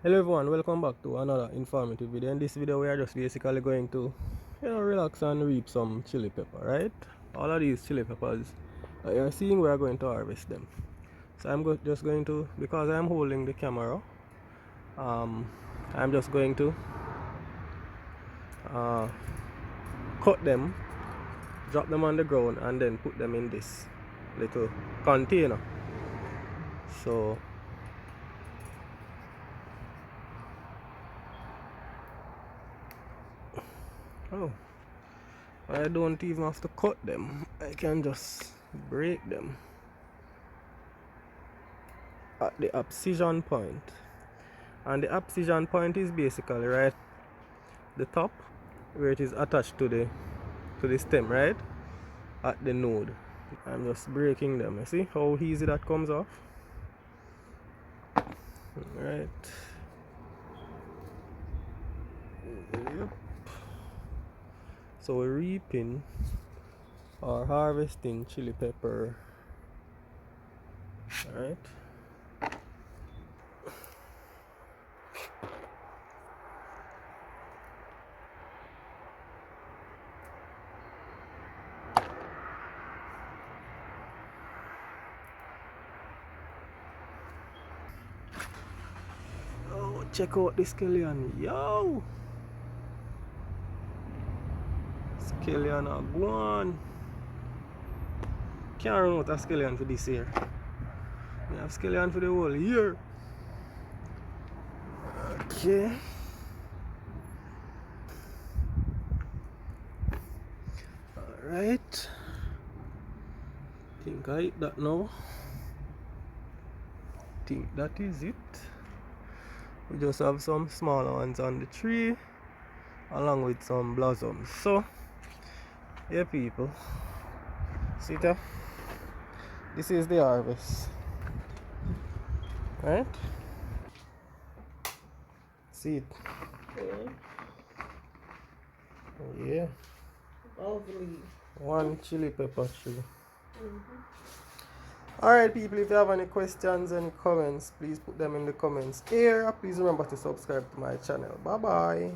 Hello everyone, welcome back to another informative video. In this video we are just basically going to relax and reap some chili pepper, right? All of these chili peppers that you're seeing, we are going to harvest them. So I'm just going to, because I'm holding the camera, I'm just going to uh, cut them, drop them on the ground, and then put them in this little container. So I don't even have to cut them. I can just break them at the abscission point. And the abscission point is basically right the top where it is attached to the stem, right? At the node. I'm just breaking them. You see how easy that comes off? Right. Yep. So we're reaping or harvesting chili pepper. Alright. Oh, check out the scallion. Yo! Scallion are gone. Can't run out of scallion for this year. We have scallion for the whole year. Okay. Alright. Think I hit that now. Think that is it. We just have some smaller ones on the tree along with some blossoms. So yeah people, see that? This is the harvest. Right? See it? Oh yeah. Lovely. One chili pepper tree. Alright people, if you have any questions, any comments, please put them in the comments here. Please remember to subscribe to my channel. Bye bye.